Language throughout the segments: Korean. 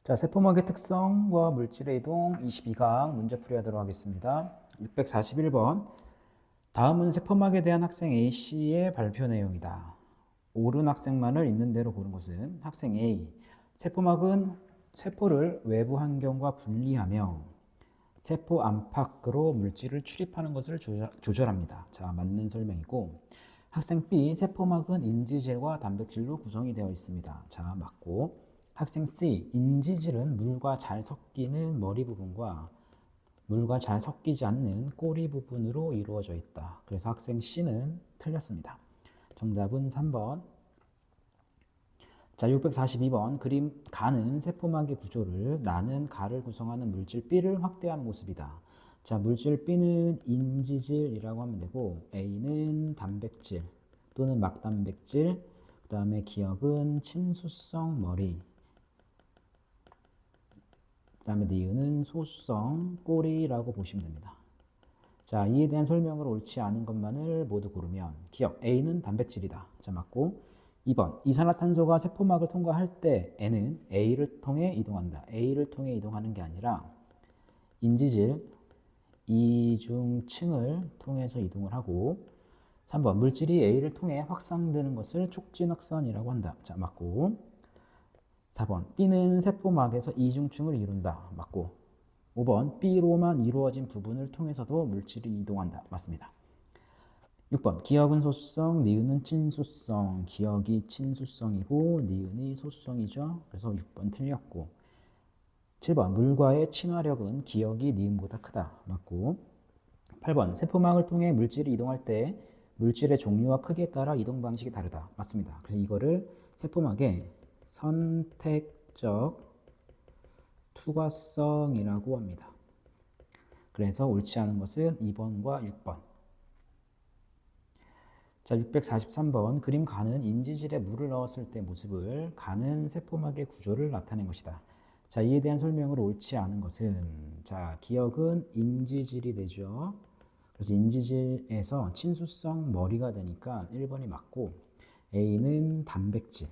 자, 세포막의 특성과 물질의 이동 22강 문제 풀이하도록 하겠습니다. 641번. 다음은 세포막에 대한 학생 A씨의 발표 내용이다. 옳은 학생만을 있는 대로 고른 것은 학생 A. 세포막은 세포를 외부 환경과 분리하며 세포 안팎으로 물질을 출입하는 것을 조절합니다. 자, 맞는 설명이고. 학생 B. 세포막은 인지질과 단백질로 구성이 되어 있습니다. 자, 맞고. 학생 C. 인지질은 물과 잘 섞이는 머리 부분과 물과 잘 섞이지 않는 꼬리 부분으로 이루어져 있다. 그래서 학생 C는 틀렸습니다. 정답은 3번. 자, 642번. 그림 가는 세포막의 구조를 나는 가를 구성하는 물질 B를 확대한 모습이다. 자, 물질 B는 인지질이라고 하면 되고 A는 단백질 또는 막단백질, 그 다음에 기억은 친수성 머리, 그 다음에 니은은 소수성 꼬리라고 보시면 됩니다. 자, 이에 대한 설명을 옳지 않은 것만을 모두 고르면 기억 A는 단백질이다. 자, 맞고 2번 이산화탄소가 세포막을 통과할 때 N은 A를 통해 이동한다. A를 통해 이동하는 게 아니라 인지질 이중층을 통해서 이동을 하고 3번 물질이 A를 통해 확산되는 것을 촉진확산이라고 한다. 자, 맞고 4번 B는 세포막에서 이중층을 이룬다. 맞고 5번 B로만 이루어진 부분을 통해서도 물질이 이동한다. 맞습니다. 6번 기억은 소수성, 니은은 친수성. 기억이 친수성이고 니은이 소수성이죠. 그래서 6번 틀렸고 7번 물과의 친화력은 기억이 니은보다 크다. 맞고 8번 세포막을 통해 물질이 이동할 때 물질의 종류와 크기에 따라 이동 방식이 다르다. 맞습니다. 그래서 이거를 세포막의 선택적 투과성이라고 합니다. 그래서 옳지 않은 것은 2번과 6번. 자, 643번. 그림 가는 인지질에 물을 넣었을 때 모습을 가는 세포막의 구조를 나타낸 것이다. 자, 이에 대한 설명을 옳지 않은 것은 자, 기억은 인지질이 되죠. 그래서 인지질에서 친수성 머리가 되니까 1번이 맞고 A는 단백질.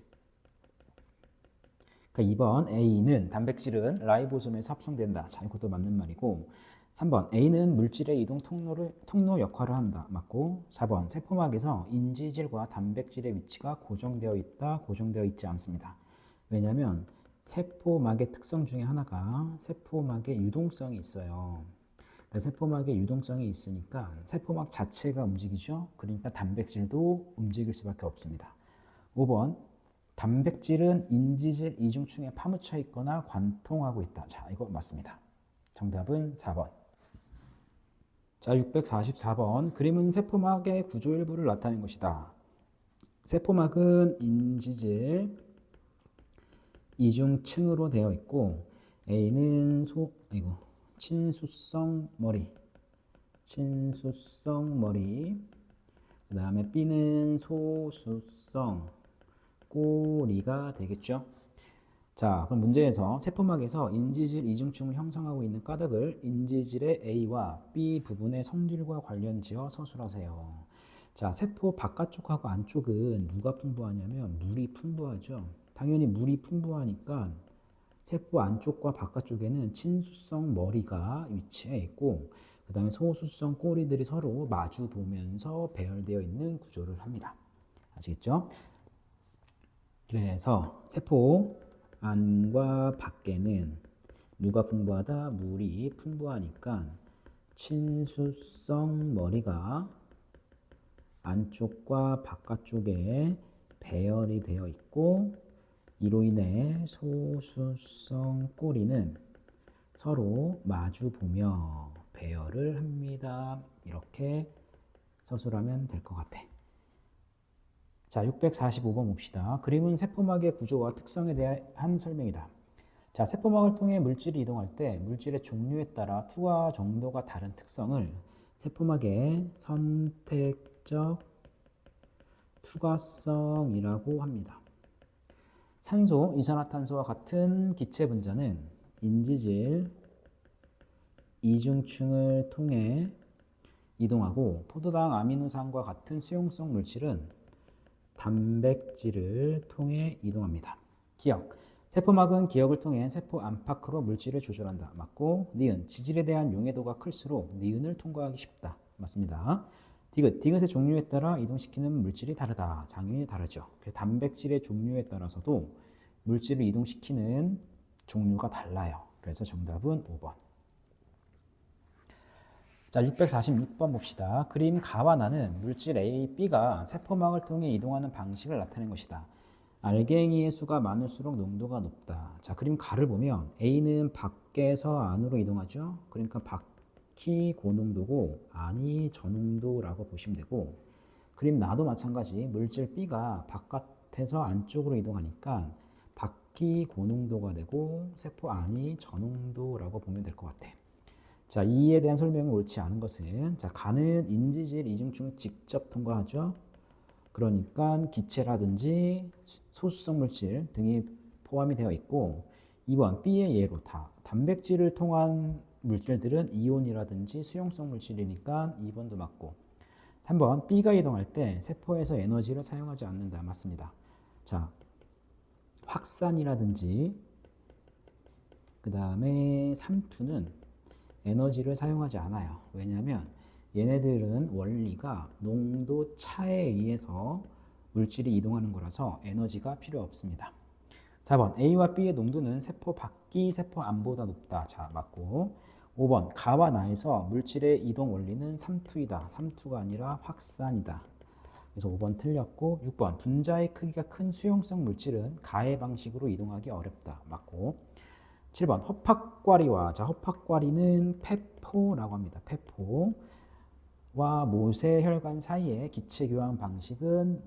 그러니까 2번 A는 단백질은 라이보솜에서 합성된다. 자, 이것도 맞는 말이고 3번 A는 물질의 이동 통로 역할을 한다. 맞고 4번 세포막에서 인지질과 단백질의 위치가 고정되어 있다. 고정되어 있지 않습니다. 왜냐하면 세포막의 특성 중에 하나가 세포막의 유동성이 있어요. 세포막의 유동성이 있으니까 세포막 자체가 움직이죠. 그러니까 단백질도 움직일 수밖에 없습니다. 5번 단백질은 인지질 이중층에 파묻혀 있거나 관통하고 있다. 자, 이거 맞습니다. 정답은 4번. 자, 644번. 그림은 세포막의 구조 일부를 나타낸 것이다. 세포막은 인지질 이중층으로 되어 있고 A는 친수성 머리, 그 다음에 B는 소수성 꼬리가 되겠죠. 자, 그럼 문제에서 세포막에서 인지질 이중층을 형성하고 있는 가닥을 인지질의 A와 B 부분의 성질과 관련지어 서술하세요. 자, 세포 바깥쪽하고 안쪽은 누가 풍부하냐면 물이 풍부하죠. 당연히 물이 풍부하니까 세포 안쪽과 바깥쪽에는 친수성 머리가 위치해 있고 그 다음에 소수성 꼬리들이 서로 마주 보면서 배열되어 있는 구조를 합니다. 아시겠죠? 그래서 세포 안과 밖에는 누가 풍부하다? 물이 풍부하니까 친수성 머리가 안쪽과 바깥쪽에 배열이 되어 있고 이로 인해 소수성 꼬리는 서로 마주 보며 배열을 합니다. 이렇게 서술하면 될 것 같아. 자, 645번 봅시다. 그림은 세포막의 구조와 특성에 대한 설명이다. 자, 세포막을 통해 물질이 이동할 때 물질의 종류에 따라 투과 정도가 다른 특성을 세포막의 선택적 투과성이라고 합니다. 산소, 이산화탄소와 같은 기체 분자는 인지질 이중층을 통해 이동하고 포도당 아미노산과 같은 수용성 물질은 단백질을 통해 이동합니다. 기억, 세포막은 기억을 통해 세포 안팎으로 물질을 조절한다. 맞고. 니은 지질에 대한 용해도가 클수록 니은을 통과하기 쉽다. 맞습니다. 디귿 디귿의 종류에 따라 이동시키는 물질이 다르다. 장면이 다르죠. 그래서 단백질의 종류에 따라서도 물질을 이동시키는 종류가 달라요. 그래서 정답은 5번. 자, 646번 봅시다. 그림 가와 나는 물질 A, B가 세포막을 통해 이동하는 방식을 나타낸 것이다. 알갱이의 수가 많을수록 농도가 높다. 자, 그림 가를 보면 A는 밖에서 안으로 이동하죠. 그러니까 밖이 고농도고 안이 저농도라고 보시면 되고, 그림 나도 마찬가지. 물질 B가 바깥에서 안쪽으로 이동하니까 밖이 고농도가 되고 세포 안이 저농도라고 보면 될 것 같아. 자, 이에 대한 설명은 옳지 않은 것은, 자, 간은 인지질 이중층을 직접 통과하죠. 그러니까 기체라든지 소수성 물질 등이 포함이 되어 있고, 2번 B의 예로 다 단백질을 통한 물질들은 이온이라든지 수용성 물질이니까 2번도 맞고, 3번 B가 이동할 때 세포에서 에너지를 사용하지 않는다. 맞습니다. 자, 확산이라든지 그 다음에 삼투는 에너지를 사용하지 않아요. 왜냐하면 얘네들은 원리가 농도 차에 의해서 물질이 이동하는 거라서 에너지가 필요 없습니다. 4번 A와 B의 농도는 세포 밖이 세포 안보다 높다. 자, 맞고. 5번 가와 나에서 물질의 이동 원리는 삼투이다. 삼투가 아니라 확산이다. 그래서 5번 틀렸고, 6번 분자의 크기가 큰 수용성 물질은 가의 방식으로 이동하기 어렵다. 맞고. 7번 허팝과리와, 자, 허팝과리는 페포라고 합니다. 페포와 모세혈관 사이의 기체 교환 방식은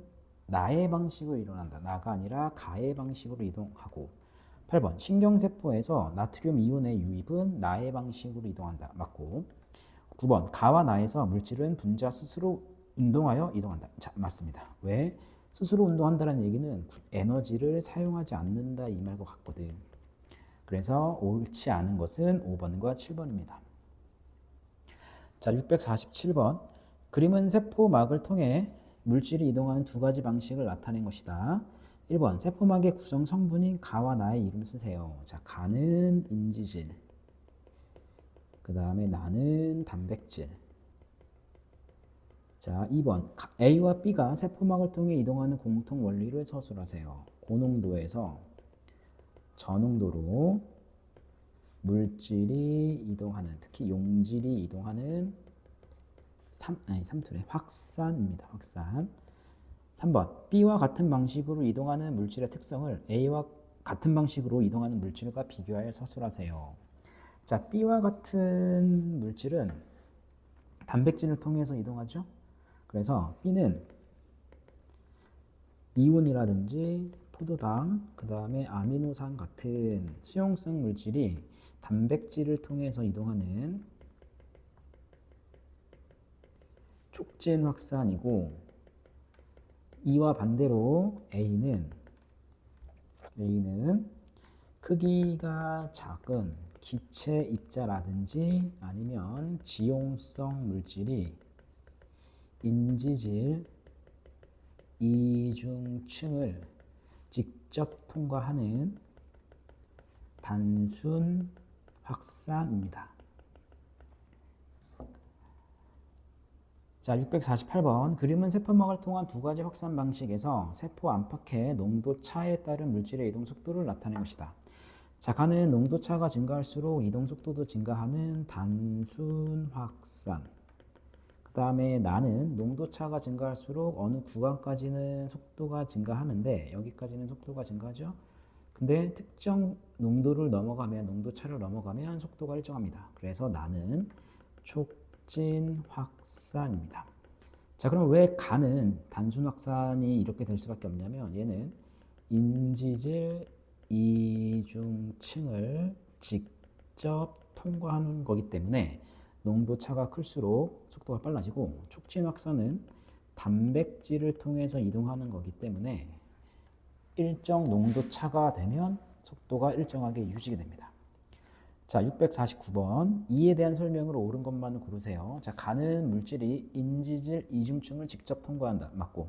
나의 방식으로 일어난다. 나가 아니라 가의 방식으로 이동하고. 8번 신경세포에서 나트륨 이온의 유입은 나의 방식으로 이동한다. 맞고. 9번 가와 나에서 물질은 분자 스스로 운동하여 이동한다. 자, 맞습니다. 왜? 스스로 운동한다는 얘기는 에너지를 사용하지 않는다 이 말과 같거든. 그래서 옳지 않은 것은 5번과 7번입니다. 자, 647번. 그림은 세포막을 통해 물질이 이동하는 두 가지 방식을 나타낸 것이다. 1번 세포막의 구성 성분인 가와 나의 이름 쓰세요. 자, 가는 인지질, 그 다음에 나는 단백질. 자, 2번 A와 B가 세포막을 통해 이동하는 공통 원리를 서술하세요. 고농도에서 저농도로 물질이 이동하는, 특히 용질이 이동하는 삼투의 확산입니다. 확산. 3번 B와 같은 방식으로 이동하는 물질의 특성을 A와 같은 방식으로 이동하는 물질과 비교하여 서술하세요. 자, B와 같은 물질은 단백질을 통해서 이동하죠. 그래서 B는 이온이라든지 포도당, 그 다음에 아미노산 같은 수용성 물질이 단백질을 통해서 이동하는 촉진 확산이고, 이와 반대로 A는 크기가 작은 기체 입자라든지 아니면 지용성 물질이 인지질 이중층을 직접 통과하는 단순 확산입니다. 자, 648번. 그림은 세포막을 통한 두 가지 확산 방식에서 세포 안팎의 농도 차에 따른 물질의 이동 속도를 나타낸 것이다. 자, 가는 농도 차가 증가할수록 이동 속도도 증가하는 단순 확산. 그 다음에 나는 농도 차가 증가할수록 어느 구간까지는 속도가 증가하는데, 여기까지는 속도가 증가하죠. 근데 특정 농도를 넘어가면, 농도 차를 넘어가면 속도가 일정합니다. 그래서 나는 촉진 확산입니다. 자, 그럼 왜 가는 단순 확산이 이렇게 될 수밖에 없냐면, 얘는 인지질 이중층을 직접 통과하는 거기 때문에 농도 차가 클수록 속도가 빨라지고, 촉진 확산은 단백질을 통해서 이동하는 거기 때문에 일정 농도 차가 되면 속도가 일정하게 유지가 됩니다. 자, 649번. 이에 대한 설명으로 옳은 것만 고르세요. 자, 가는 물질이 인지질 이중층을 직접 통과한다. 맞고.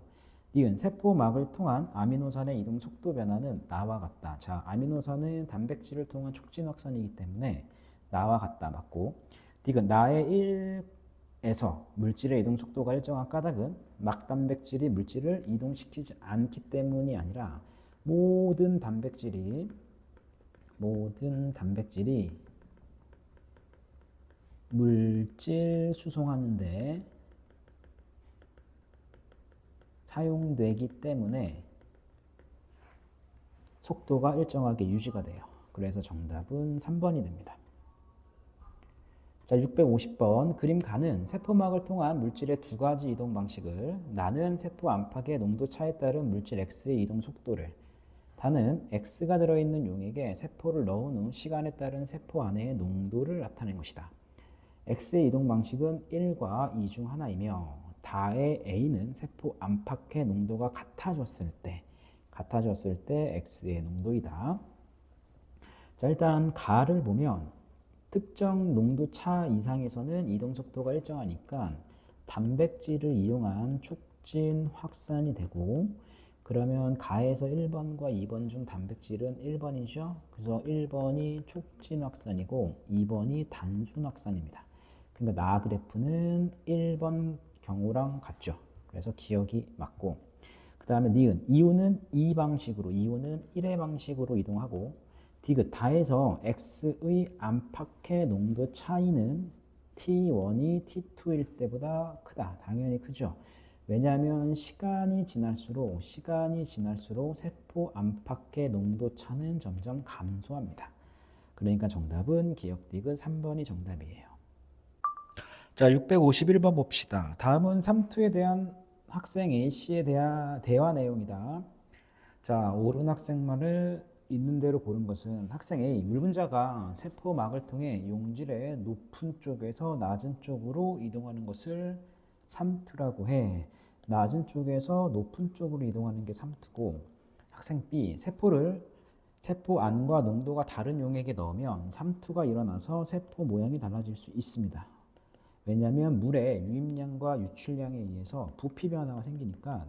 니은 세포막을 통한 아미노산의 이동 속도 변화는 나와 같다. 자, 아미노산은 단백질을 통한 촉진 확산이기 때문에 나와 같다. 맞고. 디귿 나의 1에서 물질의 이동 속도가 일정한 까닭은 막단백질이 물질을 이동시키지 않기 때문이 아니라 모든 단백질이 물질 수송하는데 사용되기 때문에 속도가 일정하게 유지가 돼요. 그래서 정답은 3번이 됩니다. 자, 650번 그림 가는 세포막을 통한 물질의 두 가지 이동 방식을 나는 세포 안팎의 농도 차에 따른 물질 X의 이동 속도를 다는 X가 들어있는 용액에 세포를 넣은 후 시간에 따른 세포 안의 농도를 나타낸 것이다. X의 이동 방식은 1과 2 중 하나이며 다의 A는 세포 안팎의 농도가 같아졌을 때 X의 농도이다. 자, 일단 가를 보면 특정 농도 차 이상에서는 이동 속도가 일정하니까 단백질을 이용한 촉진 확산이 되고 그러면 가에서 1번과 2번 중 단백질은 1번이죠. 그래서 1번이 촉진 확산이고 2번이 단순 확산입니다. 그러니까 나 그래프는 1번 경우랑 같죠. 그래서 기억이 맞고 그 다음에 니은 이온은 2방식으로 1의 방식으로 이동하고 디귿 다에서 X의 안팎의 농도 차이는 T1이 T2일 때보다 크다. 당연히 크죠. 왜냐하면 시간이 지날수록 세포 안팎의 농도 차는 점점 감소합니다. 그러니까 정답은 기억 디귿 3번이 정답이에요. 자, 651번 봅시다. 다음은 삼투에 대한 학생 A씨에 대한 대화 내용이다. 자, 옳은 학생 말을 있는 대로 고른 것은 학생 A, 물분자가 세포막을 통해 용질의 높은 쪽에서 낮은 쪽으로 이동하는 것을 삼투라고 해. 낮은 쪽에서 높은 쪽으로 이동하는 게 삼투고, 학생 B, 세포 안과 농도가 다른 용액에 넣으면 삼투가 일어나서 세포 모양이 달라질 수 있습니다. 왜냐하면 물의 유입량과 유출량에 의해서 부피 변화가 생기니까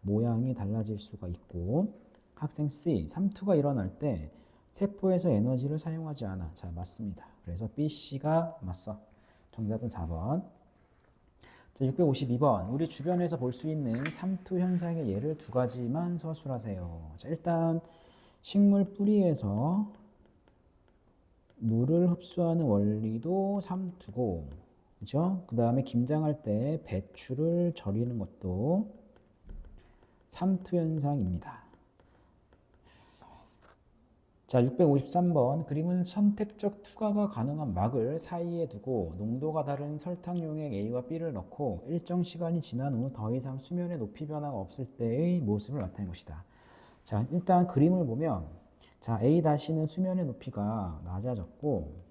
모양이 달라질 수가 있고, 학생 C, 삼투가 일어날 때 세포에서 에너지를 사용하지 않아. 자, 맞습니다. 그래서 B, C가 맞어. 정답은 4번. 자, 652번. 우리 주변에서 볼 수 있는 삼투 현상의 예를 두 가지만 서술하세요. 자, 일단 식물 뿌리에서 물을 흡수하는 원리도 삼투고, 그죠? 그 다음에 김장할 때 배추를 절이는 것도 삼투 현상입니다. 자, 653번 그림은 선택적 투과가 가능한 막을 사이에 두고 농도가 다른 설탕 용액 A와 B를 넣고 일정 시간이 지난 후 더 이상 수면의 높이 변화가 없을 때의 모습을 나타낸 것이다. 자, 일단 그림을 보면 자, A-는 수면의 높이가 낮아졌고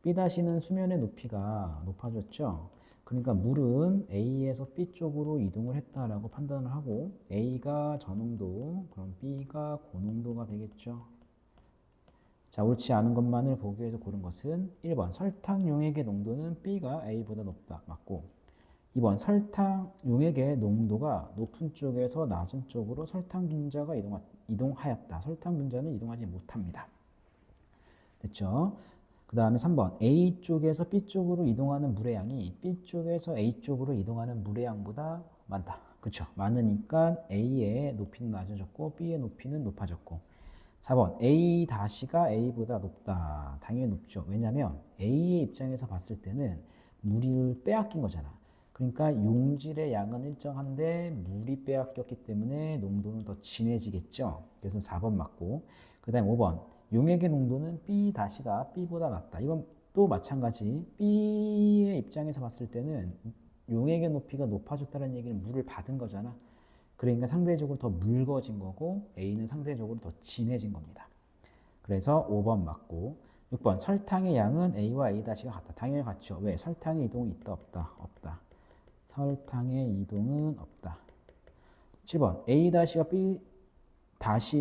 B-는 수면의 높이가 높아졌죠. 그러니까 물은 A에서 B 쪽으로 이동을 했다라고 판단을 하고 A가 저농도, 그럼 B가 고농도가 되겠죠. 자, 옳지 않은 것만을 보기 위해서 고른 것은 1번 설탕 용액의 농도는 B가 A보다 높다. 맞고 2번 설탕 용액의 농도가 높은 쪽에서 낮은 쪽으로 설탕 분자가 이동하였다. 설탕 분자는 이동하지 못합니다. 됐죠? 그 다음에 3번 A 쪽에서 B 쪽으로 이동하는 물의 양이 B 쪽에서 A 쪽으로 이동하는 물의 양보다 많다. 그쵸? 많으니까 A의 높이는 낮아졌고 B의 높이는 높아졌고 4번 A-가 A보다 높다. 당연히 높죠. 왜냐하면 A의 입장에서 봤을 때는 물을 빼앗긴 거잖아. 그러니까 용질의 양은 일정한데 물이 빼앗겼기 때문에 농도는 더 진해지겠죠. 그래서 4번 맞고 그 다음 5번 용액의 농도는 B-가 B보다 낮다. 이건 또 마찬가지 B의 입장에서 봤을 때는 용액의 높이가 높아졌다는 얘기는 물을 받은 거잖아. 그러니까 상대적으로 더 묽어진 거고 A는 상대적으로 더 진해진 겁니다. 그래서 5번 맞고 6번 설탕의 양은 A와 A-가 같다. 당연히 같죠. 왜? 설탕의 이동이 있다 없다? 없다. 설탕의 이동은 없다. 7번 A-와 B-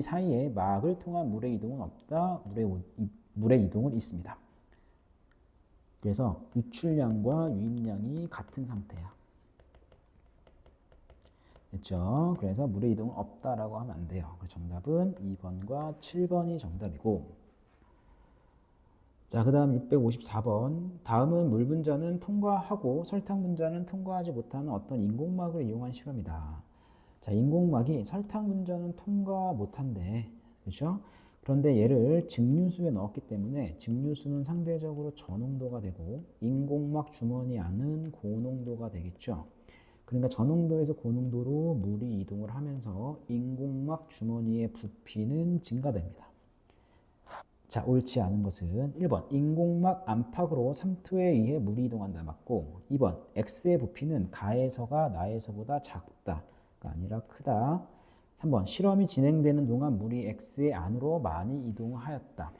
사이에 막을 통한 물의 이동은 없다. 물의 이동은 있습니다. 그래서 유출량과 유입량이 같은 상태야. 됐죠? 그래서 물의 이동은 없다라고 하면 안 돼요. 정답은 2번과 7번이 정답이고, 자, 그 다음 654번. 다음은 물 분자는 통과하고 설탕 분자는 통과하지 못하는 어떤 인공막을 이용한 실험이다. 자, 인공막이 설탕 분자는 통과 못한대. 그렇죠? 그런데 얘를 증류수에 넣었기 때문에 증류수는 상대적으로 저농도가 되고 인공막 주머니 안은 고농도가 되겠죠. 그러니까 저농도에서 고농도로 물이 이동을 하면서 인공막 주머니의 부피는 증가됩니다. 자, 옳지 않은 것은 1번 인공막 안팎으로 삼투에 의해 물이 이동한다. 맞고 2번 X의 부피는 가에서가 나에서보다 작다가 아니라 크다. 3번 실험이 진행되는 동안 물이 X의 안으로 많이 이동하였다.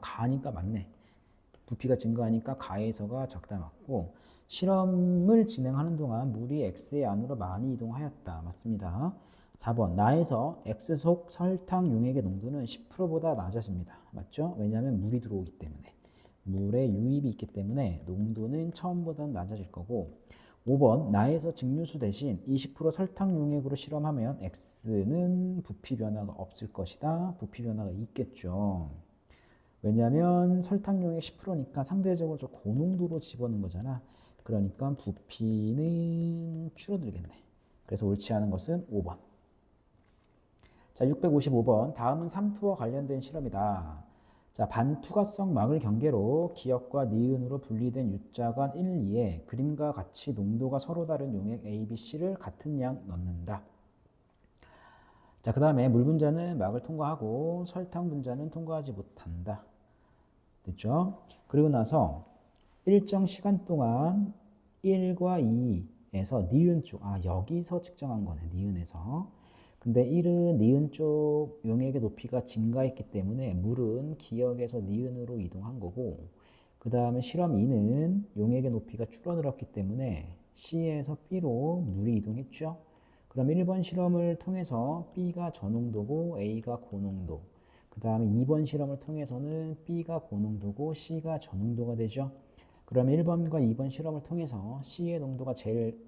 가니까 맞네. 부피가 증가하니까 가에서가 작다. 맞고 실험을 진행하는 동안 물이 X의 안으로 많이 이동하였다. 맞습니다. 4번 나에서 X 속 설탕 용액의 농도는 10%보다 낮아집니다. 맞죠? 왜냐하면 물이 들어오기 때문에. 물에 유입이 있기 때문에 농도는 처음보다는 낮아질 거고 5번 나에서 증류수 대신 20% 설탕 용액으로 실험하면 X는 부피 변화가 없을 것이다. 부피 변화가 있겠죠. 왜냐하면 설탕 용액 10%니까 상대적으로 좀 고농도로 집어넣은 거잖아. 그러니까 부피는 줄어들겠네. 그래서 옳지 않은 것은 5번. 자, 655번. 다음은 삼투와 관련된 실험이다. 자, 반투과성 막을 경계로 기역과 니은으로 분리된 U자간 1, 2에 그림과 같이 농도가 서로 다른 용액 A, B, C를 같은 양 넣는다. 자, 그 다음에 물 분자는 막을 통과하고 설탕 분자는 통과하지 못한다. 됐죠? 그리고 나서 일정 시간 동안 1과 2에서 니은 쪽, 여기서 측정한 거네, 니은에서. 근데 1은 니은 쪽 용액의 높이가 증가했기 때문에 물은 기역에서 니은으로 이동한 거고, 그 다음에 실험 2는 용액의 높이가 줄어들었기 때문에 C에서 B로 물이 이동했죠. 그럼 1번 실험을 통해서 B가 저농도고 A가 고농도, 그 다음에 2번 실험을 통해서는 B가 고농도고 C가 저농도가 되죠. 그러면 1번과 2번 실험을 통해서 C의 농도가 제일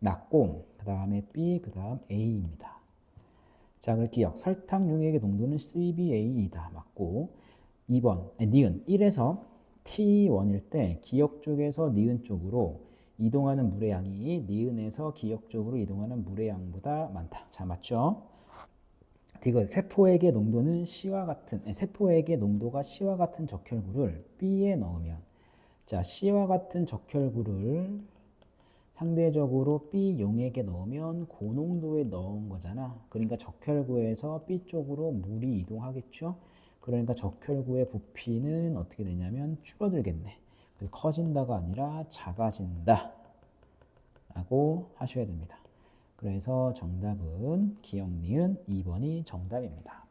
낮고 그 다음에 B, 그 다음 A입니다. 자, 그럼 기억. 설탕 용액의 농도는 CBA이다. 맞고 2번, 니은 1에서 T1일 때 기역 쪽에서 니은 쪽으로 이동하는 물의 양이 니은에서 기역 쪽으로 이동하는 물의 양보다 많다. 자, 맞죠? 이거 세포액의 농도는 세포액의 농도가 C와 같은 적혈구를 B에 넣으면, 자, C와 같은 적혈구를 상대적으로 B 용액에 넣으면 고농도에 넣은 거잖아. 그러니까 적혈구에서 B 쪽으로 물이 이동하겠죠. 그러니까 적혈구의 부피는 어떻게 되냐면 줄어들겠네. 그래서 커진다가 아니라 작아진다 라고 하셔야 됩니다. 그래서 정답은 기억 니은 2번이 정답입니다.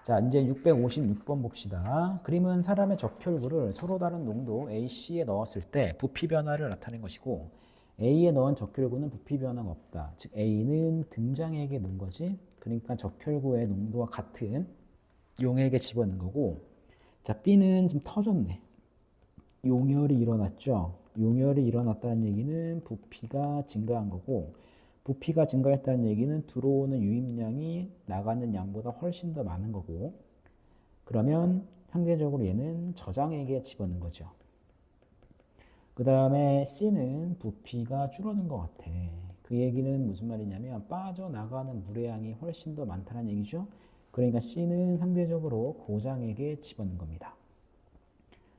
자, 이제 656번 봅시다. 그림은 사람의 적혈구를 서로 다른 농도 AC에 넣었을 때 부피 변화를 나타낸 것이고, A에 넣은 적혈구는 부피 변화가 없다. 즉 A는 등장액에 넣은 거지. 그러니까 적혈구의 농도와 같은 용액에 집어넣은 거고, 자, B는 좀 터졌네. 용혈이 일어났죠. 용혈이 일어났다는 얘기는 부피가 증가한 거고, 부피가 증가했다는 얘기는 들어오는 유입량이 나가는 양보다 훨씬 더 많은 거고, 그러면 상대적으로 얘는 저장액에 집어넣은 거죠. 그 다음에 C는 부피가 줄어든 것 같아. 그 얘기는 무슨 말이냐면 빠져나가는 물의 양이 훨씬 더 많다는 얘기죠. 그러니까 C는 상대적으로 고장액에 집어넣은 겁니다.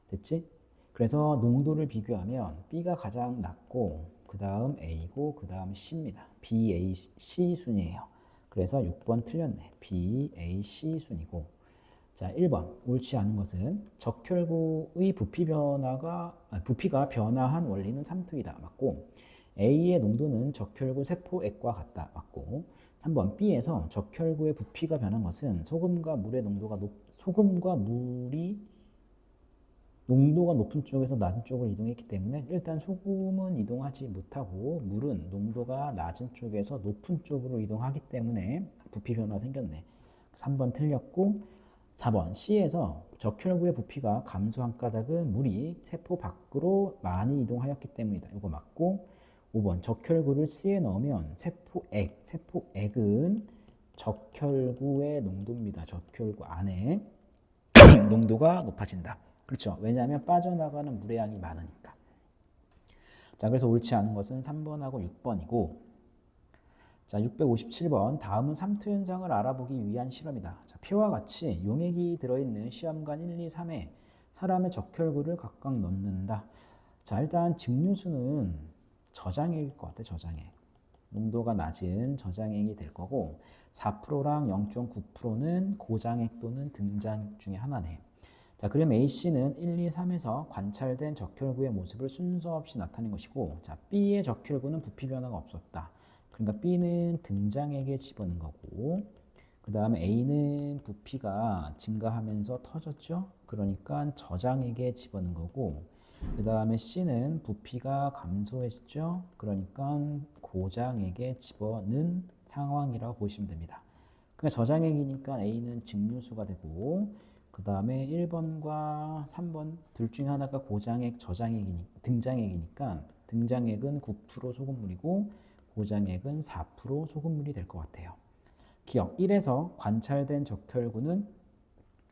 됐지? 그래서 농도를 비교하면 B가 가장 낮고 그 다음 A고 그 다음 C입니다. B, A, C 순이에요. 그래서 6번 틀렸네. B, A, C 순이고. 자, 1번 옳지 않은 것은 적혈구의 부피가 변화한 원리는 삼투이다. 맞고 A의 농도는 적혈구 세포액과 같다. 맞고 3번 B에서 적혈구의 부피가 변한 것은 소금과 물이 농도가 높은 쪽에서 낮은 쪽으로 이동했기 때문에 일단 소금은 이동하지 못하고 물은 농도가 낮은 쪽에서 높은 쪽으로 이동하기 때문에 부피 변화가 생겼네. 3번 틀렸고 4번 C에서 적혈구의 부피가 감소한 까닭은 물이 세포 밖으로 많이 이동하였기 때문이다. 이거 맞고 5번 적혈구를 C에 넣으면 세포액은 적혈구의 농도입니다. 적혈구 안에 농도가 높아진다. 그렇죠. 왜냐하면 빠져나가는 물의 양이 많으니까. 자, 그래서 옳지 않은 것은 3번하고 6번이고, 자, 657번. 다음은 삼투 현상을 알아보기 위한 실험이다. 자, 표와 같이 용액이 들어있는 시험관 1, 2, 3에 사람의 적혈구를 각각 넣는다. 자, 일단 증류수는 저장액일 것 같아. 저장액. 농도가 낮은 저장액이 될 거고, 4%랑 0.9%는 고장액 또는 등장액 중에 하나네. 자, 그럼 A씨는 1, 2, 3에서 관찰된 적혈구의 모습을 순서 없이 나타낸 것이고, 자, B의 적혈구는 부피 변화가 없었다. 그러니까 B는 등장액에 집어넣은 거고, 그 다음에 A는 부피가 증가하면서 터졌죠. 그러니까 저장액에 집어넣은 거고, 그 다음에 C는 부피가 감소했죠. 그러니까 고장액에 집어넣은 상황이라고 보시면 됩니다. 그러니까 저장액이니까 A는 증류수가 되고, 그 다음에 1번과 3번 둘 중에 하나가 고장액, 등장액이니까 등장액은 9% 소금물이고 고장액은 4% 소금물이 될 것 같아요. 기억 1에서 관찰된 적혈구는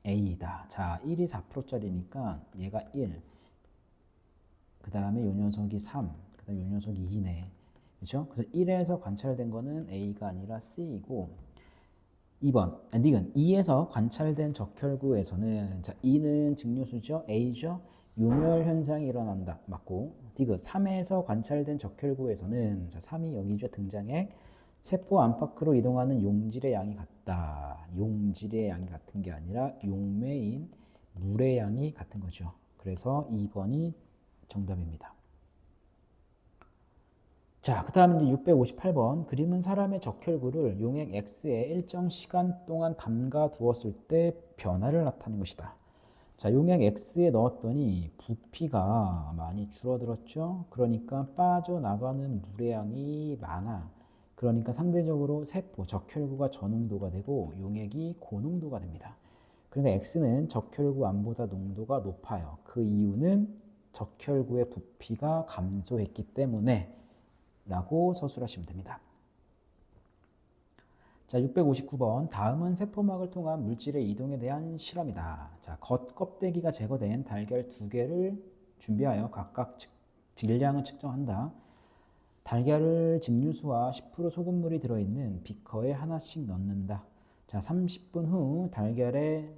A이다. 자, 1이 4%짜리니까 얘가 1, 그 다음에 요 녀석이 3, 그 다음에 요 녀석이 2네. 그렇죠? 그래서 1에서 관찰된 거는 A가 아니라 C이고, 2번, 닉은 2에서 관찰된 적혈구에서는, 자, 2는 증류수죠, A죠, 요멸 현상이 일어난다, 맞고, 디귿 3에서 관찰된 적혈구에서는, 자, 3이 여기죠, 등장액, 세포 안팎으로 이동하는 용질의 양이 같다. 용질의 양이 같은 게 아니라 용매인 물의 양이 같은 거죠. 그래서 2번이 정답입니다. 자, 그 다음 이제 658번. 그림은 사람의 적혈구를 용액 X에 일정 시간 동안 담가 두었을 때 변화를 나타낸 것이다. 자, 용액 X에 넣었더니 부피가 많이 줄어들었죠. 그러니까 빠져나가는 물의 양이 많아. 그러니까 상대적으로 세포, 적혈구가 저농도가 되고 용액이 고농도가 됩니다. 그러니까 X는 적혈구 암보다 농도가 높아요. 그 이유는 적혈구의 부피가 감소했기 때문에 라고 서술하시면 됩니다. 자, 659번. 다음은 세포막을 통한 물질의 이동에 대한 실험이다. 자, 겉 껍데기가 제거된 달걀 2개를 준비하여 각각 질량을 측정한다. 달걀을 증류수와 10% 소금물이 들어있는 비커에 하나씩 넣는다. 자, 30분 후 달걀을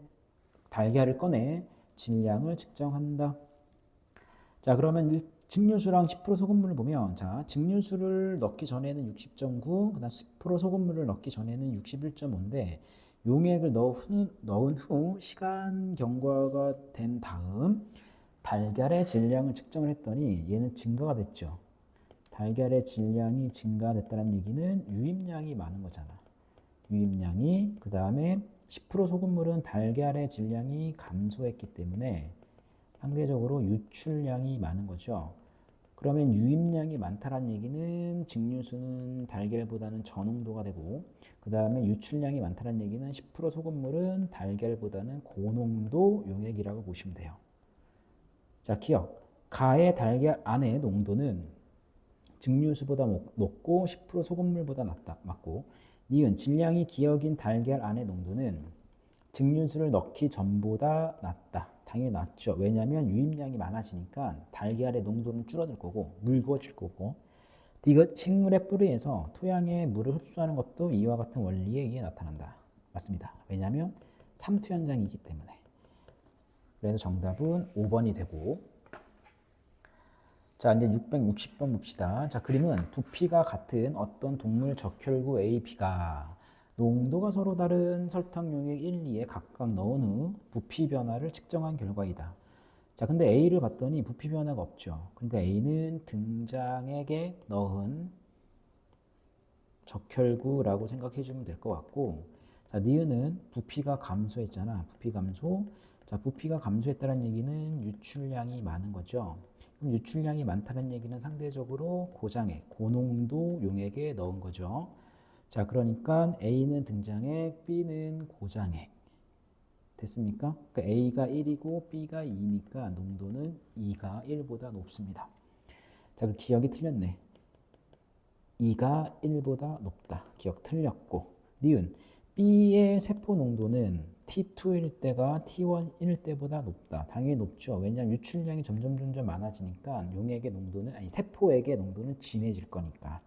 꺼내 질량을 측정한다. 자, 그러면 증류수랑 10% 소금물을 보면, 자, 증류수를 넣기 전에는 60.9, 그다음 10% 소금물을 넣기 전에는 61.5인데 용액을 넣은 후 시간 경과가 된 다음 달걀의 질량을 측정을 했더니 얘는 증가가 됐죠. 달걀의 질량이 증가됐다는 얘기는 유입량이 많은 거잖아. 유입량이, 그 다음에 10% 소금물은 달걀의 질량이 감소했기 때문에 상대적으로 유출량이 많은 거죠. 그러면 유입량이 많다는 얘기는 증류수는 달걀보다는 저농도가 되고, 그 다음에 유출량이 많다는 얘기는 10% 소금물은 달걀보다는 고농도 용액이라고 보시면 돼요. 자, 기억. 가의 달걀 안의 농도는 증류수보다 높고 10% 소금물보다 낮다. 맞고, 니은 질량이 기억인 달걀 안의 농도는 증류수를 넣기 전보다 낮다. 당연히 낮죠. 왜냐하면 유입량이 많아지니까 달걀의 농도는 줄어들 거고 묽어질 거고, 디귿 식물의 뿌리에서 토양에 물을 흡수하는 것도 이와 같은 원리에 의해 나타난다. 맞습니다. 왜냐하면 삼투 현상이기 때문에. 그래서 정답은 5번이 되고, 자, 이제 660번 봅시다. 자, 그림은 부피가 같은 어떤 동물 적혈구 A, B가 농도가 서로 다른 설탕 용액 1, 2에 각각 넣은 후 부피 변화를 측정한 결과이다. 자, 근데 A를 봤더니 부피 변화가 없죠. 그러니까 A는 등장액에 넣은 적혈구라고 생각해 주면 될 것 같고, 자, 니은은 부피가 감소했잖아. 부피 감소. 자, 부피가 감소했다는 얘기는 유출량이 많은 거죠. 그럼 유출량이 많다는 얘기는 상대적으로 고장액, 고농도 용액에 넣은 거죠. 자, 그러니까 A는 등장액, B는 고장액. 됐습니까? 그러니까 A가 1이고 B가 2니까 농도는 2가 1보다 높습니다. 자, 그 기억이 틀렸네. 2가 1보다 높다. 기억 틀렸고. 니은 B의 세포 농도는 T2일 때가 T1일 때보다 높다. 당연히 높죠. 왜냐하면 유출량이 점점 많아지니까 용액의 농도는 아니 세포액의 농도는 진해질 거니까.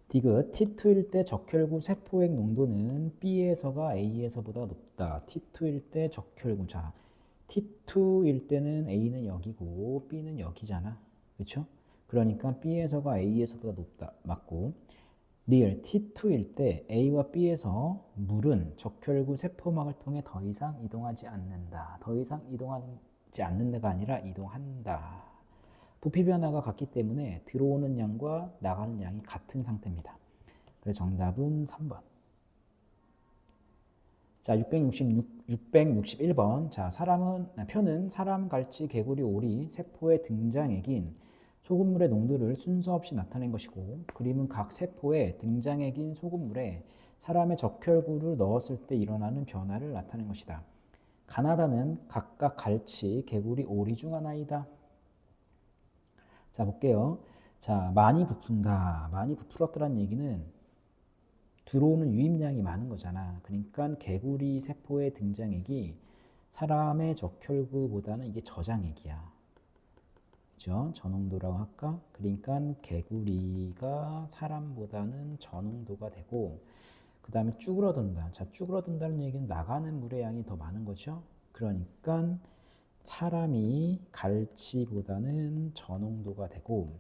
디귿 T2일 때 적혈구 세포액 농도는 B에서가 A에서보다 높다. T2일 때 적혈구. 자, T2일 때는 A는 여기고 B는 여기잖아. 그렇죠? 그러니까 B에서가 A에서보다 높다. 맞고. 리얼 T2일 때 A와 B에서 물은 적혈구 세포막을 통해 더 이상 이동하지 않는다. 더 이상 이동하지 않는다가 아니라 이동한다. 부피 변화가 같기 때문에 들어오는 양과 나가는 양이 같은 상태입니다. 그래서 정답은 3번. 자, 661번. 자, 표는 사람, 갈치, 개구리, 오리, 세포의 등장액인 소금물의 농도를 순서 없이 나타낸 것이고, 그림은 각 세포의 등장액인 소금물에 사람의 적혈구를 넣었을 때 일어나는 변화를 나타낸 것이다. 가나다는 각각 갈치, 개구리, 오리 중 하나이다. 자, 볼게요. 자, 많이 부푼다. 많이 부풀었다는 얘기는 들어오는 유입량이 많은 거잖아. 그러니까 개구리 세포의 등장액이 사람의 적혈구보다는 이게 저장액이야. 그죠? 저농도라고 할까? 그러니까 개구리가 사람보다는 저농도가 되고, 그 다음에 쭈그러든다. 자, 쭈그러든다는 얘기는 나가는 물의 양이 더 많은 거죠. 그러니까 사람이 갈치보다는 저농도가 되고,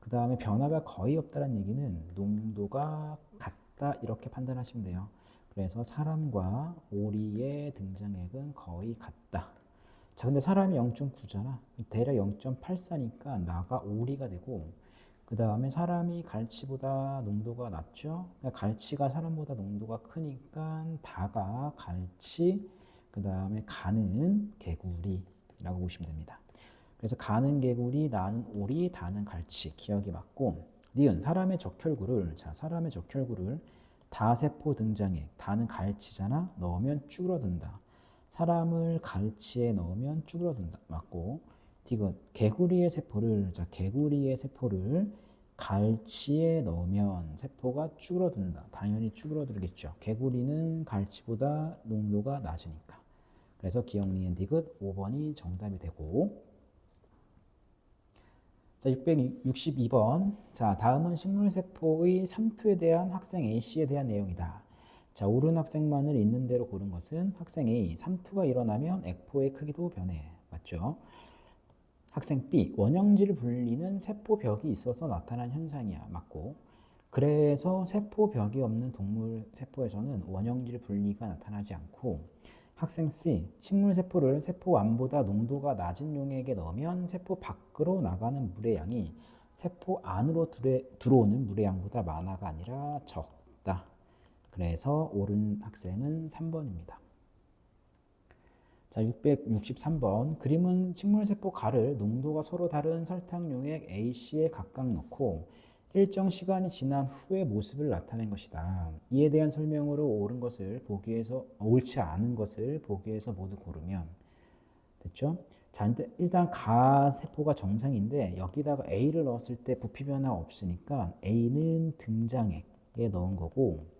그 다음에 변화가 거의 없다는 얘기는 농도가 같다 이렇게 판단하시면 돼요. 그래서 사람과 오리의 등장액은 거의 같다. 자, 근데 사람이 0.9잖아. 대략 0.84니까 나가 오리가 되고, 그 다음에 사람이 갈치보다 농도가 낮죠. 그러니까 갈치가 사람보다 농도가 크니까 다가 갈치, 그 다음에 가는 개구리라고 보시면 됩니다. 그래서 가는 개구리, 나는 오리, 다는 갈치. 기억이 맞고, 니은 사람의 적혈구를, 자, 사람의 적혈구를 다세포 등장액, 다는 갈치잖아. 넣으면 쭈그러든다. 사람을 갈치에 넣으면 쭈그러든다. 맞고, 디귿 개구리의 세포를, 자, 개구리의 세포를 갈치에 넣으면 세포가 쭈그러든다. 당연히 쭈그러들겠죠. 개구리는 갈치보다 농도가 낮으니까. 그래서 기억 니은 디귿 5번이 정답이 되고, 자, 662번. 자, 다음은 식물세포의 삼투에 대한 학생 A씨에 대한 내용이다. 자, 오른 학생만을 있는 대로 고른 것은 학생 A, 삼투가 일어나면 액포의 크기도 변해. 맞죠? 학생 B, 원형질 분리는 세포벽이 있어서 나타난 현상이야. 맞고. 그래서 세포벽이 없는 동물 세포에서는 원형질 분리가 나타나지 않고, 학생 C, 식물세포를 세포 안보다 농도가 낮은 용액에 넣으면 세포 밖으로 나가는 물의 양이 세포 안으로 들어오는 물의 양보다 많아가 아니라 적다. 그래서 옳은 학생은 3번입니다. 자, 663번. 그림은 식물세포 가를 농도가 서로 다른 설탕 용액 A씨에 각각 넣고 일정 시간이 지난 후의 모습을 나타낸 것이다. 이에 대한 설명으로 옳지 않은 것을 보기 위해서 모두 고르면 됐죠? 자, 일단 가세포가 정상인데 여기다가 A를 넣었을 때 부피 변화가 없으니까 A는 등장액에 넣은 거고,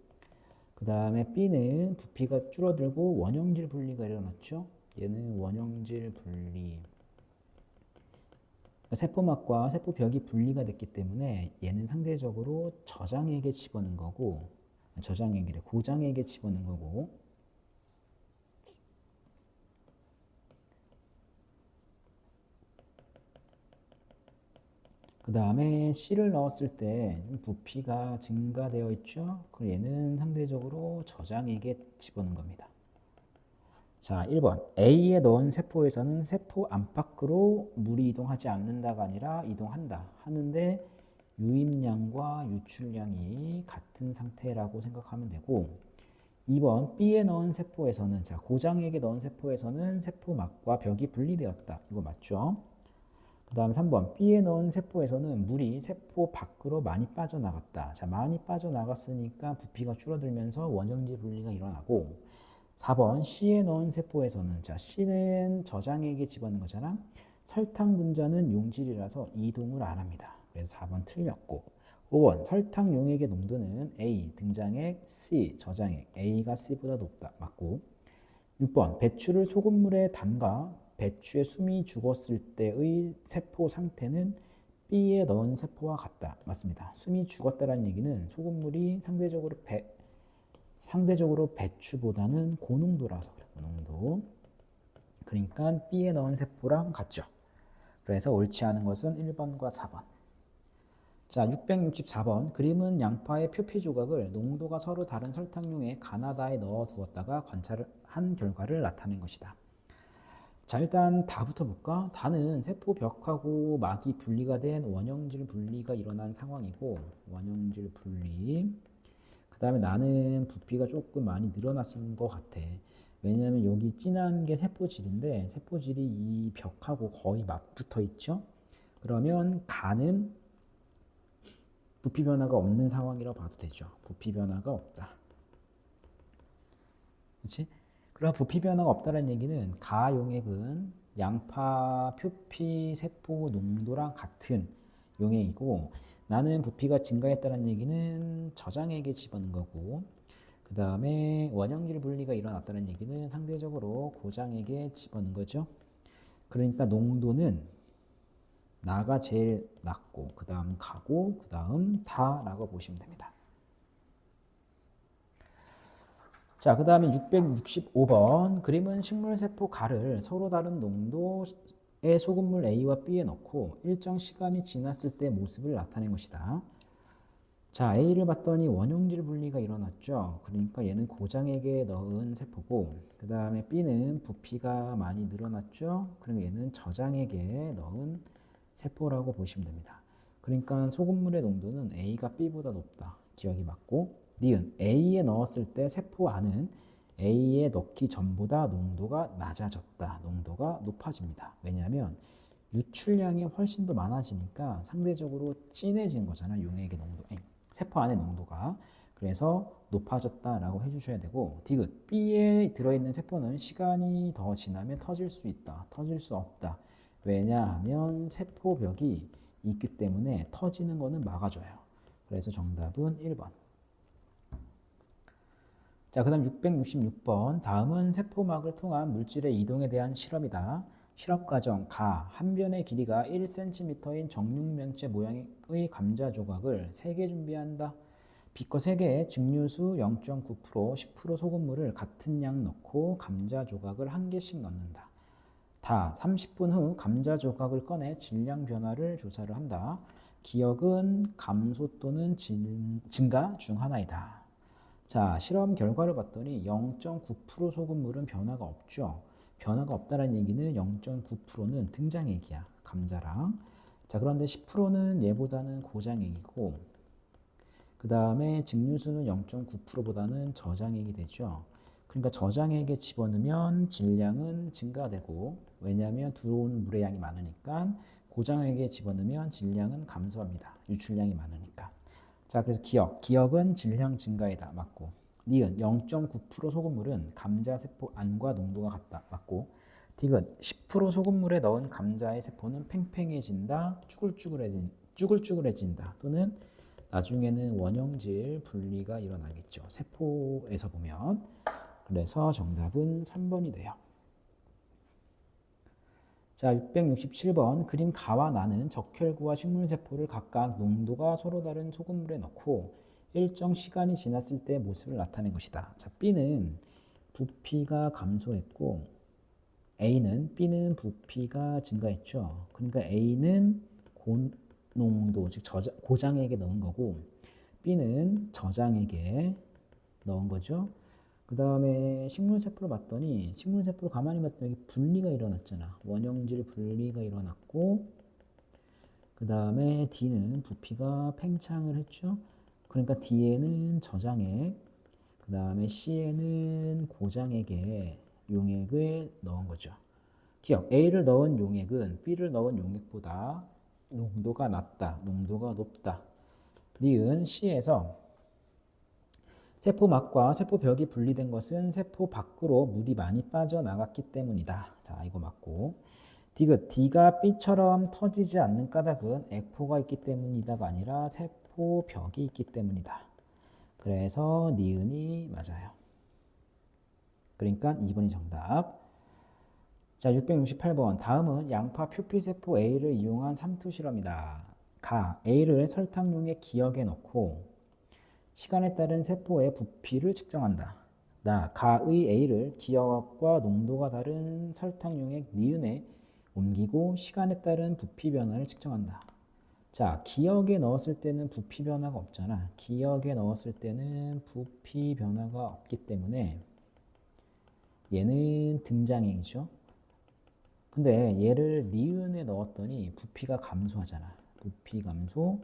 그 다음에 B는 부피가 줄어들고 원형질 분리가 일어났죠? 얘는 원형질 분리. 세포막과 세포벽이 분리가 됐기 때문에 얘는 상대적으로 저장액에 집어넣은 거고, 고장액에 집어넣은 거고, 그 다음에 C를 넣었을 때 부피가 증가되어 있죠. 그럼 얘는 상대적으로 저장액에 집어넣은 겁니다. 자, 1번. A에 넣은 세포에서는 세포 안팎으로 물이 이동하지 않는다가 아니라 이동한다. 하는데 유입량과 유출량이 같은 상태라고 생각하면 되고, 2번. B에 넣은 세포에서는, 자, 고장액에 넣은 세포에서는 세포막과 벽이 분리되었다. 이거 맞죠? 그 다음 3번. B에 넣은 세포에서는 물이 세포 밖으로 많이 빠져나갔다. 자, 많이 빠져나갔으니까 부피가 줄어들면서 원형질 분리가 일어나고, 4번. C에 넣은 세포에서는, 자, C는 저장액에 집어넣은 거잖아. 설탕 분자는 용질이라서 이동을 안 합니다. 그래서 4번 틀렸고, 5번 설탕 용액의 농도는 A 등장액, C 저장액, A가 C보다 높다. 맞고. 6번 배추를 소금물에 담가 배추에 숨이 죽었을 때의 세포 상태는 B에 넣은 세포와 같다. 맞습니다. 숨이 죽었다는 얘기는 소금물이 상대적으로 배추보다는 고농도라서 그래. 고농도. 그러니까 B에 넣은 세포랑 같죠. 그래서 옳지 않은 것은 1번과 4번. 자, 664번. 그림은 양파의 표피 조각을 농도가 서로 다른 설탕용의 가나다에 넣어 두었다가 관찰한 결과를 나타낸 것이다. 자, 일단 다부터 볼까? 다는 세포벽하고 막이 분리가 된 원형질 분리가 일어난 상황이고, 원형질 분리. 그 다음에 나는 부피가 조금 많이 늘어났을 것 같아. 왜냐하면 여기 진한 게 세포질인데 세포질이 이 벽하고 거의 맞붙어 있죠. 그러면 가는 부피 변화가 없는 상황이라고 봐도 되죠. 부피 변화가 없다. 그렇지? 그럼 부피 변화가 없다는 얘기는 가 용액은 양파 표피 세포 농도랑 같은 용액이고, 나는 부피가 증가했다는 얘기는 저장액에 집어넣은 거고, 그 다음에 원형질 분리가 일어났다는 얘기는 상대적으로 고장액에 집어넣은 거죠. 그러니까 농도는 나가 제일 낮고, 그 다음 가고, 그 다음 다라고 보시면 됩니다. 자, 그 다음에 665번. 그림은 식물세포 가를 서로 다른 농도의 소금물 A와 B에 넣고 일정 시간이 지났을 때 모습을 나타낸 것이다. 자, A를 봤더니 원형질 분리가 일어났죠. 그러니까 얘는 고장액에 넣은 세포고, 그 다음에 B는 부피가 많이 늘어났죠. 그러면 얘는 저장액에 넣은 세포라고 보시면 됩니다. 그러니까 소금물의 농도는 A가 B보다 높다. 기억이 맞고, 니은 A에 넣었을 때 세포 안은 A에 넣기 전보다 농도가 낮아졌다. 농도가 높아집니다. 왜냐하면 유출량이 훨씬 더 많아지니까 상대적으로 진해진 거잖아. 용액의 농도. 세포 안의 농도가. 그래서 높아졌다라고 해주셔야 되고, 디귿 B에 들어있는 세포는 시간이 더 지나면 터질 수 있다. 터질 수 없다. 왜냐하면 세포벽이 있기 때문에 터지는 거는 막아줘요. 그래서 정답은 1번. 자, 그 다음 666번. 다음은 세포막을 통한 물질의 이동에 대한 실험이다. 실험 과정 가. 한 변의 길이가 1cm인 정육면체 모양의 감자 조각을 3개 준비한다. 비커 3개에 증류수 0.9%, 10% 소금물을 같은 양 넣고 감자 조각을 1개씩 넣는다. 다 30분 후 감자 조각을 꺼내 질량 변화를 조사를 한다. 기억은 감소 또는 증가 중 하나이다. 자, 실험 결과를 봤더니 0.9% 소금물은 변화가 없죠. 변화가 없다는 얘기는 0.9%는 등장액이야. 감자랑. 자, 그런데 10%는 얘보다는 고장액이고, 그 다음에 증류수는 0.9%보다는 저장액이 되죠. 그러니까 저장액에 집어넣으면 질량은 증가되고, 왜냐하면 들어오는 물의 양이 많으니까, 고장액에 집어넣으면 질량은 감소합니다. 유출량이 많으니까. 자, 그래서 기억은 질량 증가이다. 맞고. 니은 0.9% 소금물은 감자 세포 안과 농도가 같다. 맞고. 디귿 10% 소금물에 넣은 감자의 세포는 팽팽해진다. 쭈글쭈글해진다. 또는 나중에는 원형질 분리가 일어나겠죠. 세포에서 보면. 그래서 정답은 3번이 돼요. 자, 667번. 그림 가와 나는 적혈구와 식물세포를 각각 농도가 서로 다른 소금물에 넣고 일정 시간이 지났을 때 모습을 나타낸 것이다. 자, B는 부피가 감소했고 B는 부피가 증가했죠. 그러니까 A는 고농도, 즉 고장액에 넣은 거고 B는 저장액에 넣은 거죠. 그 다음에 식물세포를 봤더니 식물세포를 가만히 봤더니 분리가 일어났잖아. 원형질 분리가 일어났고, 그 다음에 D는 부피가 팽창을 했죠. 그러니까 D에는 저장액, 그 다음에 C에는 고장액에 용액을 넣은 거죠. 기억, A를 넣은 용액은 B를 넣은 용액보다 농도가 낮다, 농도가 높다. 니은 C에서 세포막과 세포벽이 분리된 것은 세포 밖으로 물이 많이 빠져나갔기 때문이다. 자, 이거 맞고. 디귿 D가 B처럼 터지지 않는 까닭은 액포가 있기 때문이다가 아니라 세포 벽이 있기 때문이다. 그래서 니은이 맞아요. 그러니까 2번이 정답. 자, 668번. 다음은 양파 표피세포 A를 이용한 삼투 실험이다. 가, A를 설탕용의 기역에 넣고 시간에 따른 세포의 부피를 측정한다. 나, 가의 A를 기역과 농도가 다른 설탕용액 니은에 옮기고 시간에 따른 부피 변화를 측정한다. 자, 기역에 넣었을 때는 부피 변화가 없잖아. 기역에 넣었을 때는 부피 변화가 없기 때문에 얘는 등장행이죠. 근데 얘를 니은에 넣었더니 부피가 감소하잖아. 부피 감소.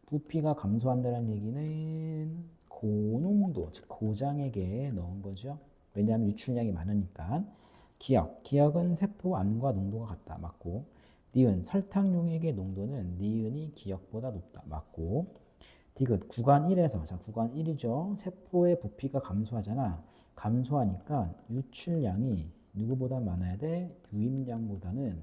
부피가 감소한다는 얘기는 고농도, 즉 고장액에 넣은 거죠. 왜냐하면 유출량이 많으니까. 기역. 기역은 세포 안과 농도가 같다. 맞고. 니은. 설탕용액의 농도는 니은이 기역보다 높다. 맞고. 디귿. 구간 1에서. 자, 구간 1이죠. 세포의 부피가 감소하잖아. 감소하니까 유출량이 누구보다 많아야 돼? 유입량보다는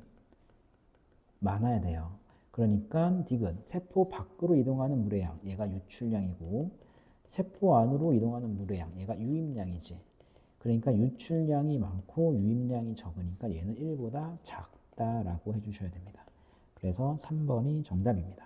많아야 돼요. 그러니까 디귿. 세포 밖으로 이동하는 물의 양. 얘가 유출량이고 세포 안으로 이동하는 물의 양. 얘가 유입량이지. 그러니까 유출량이 많고 유입량이 적으니까 얘는 1보다 작다라고 해주셔야 됩니다. 그래서 3번이 정답입니다.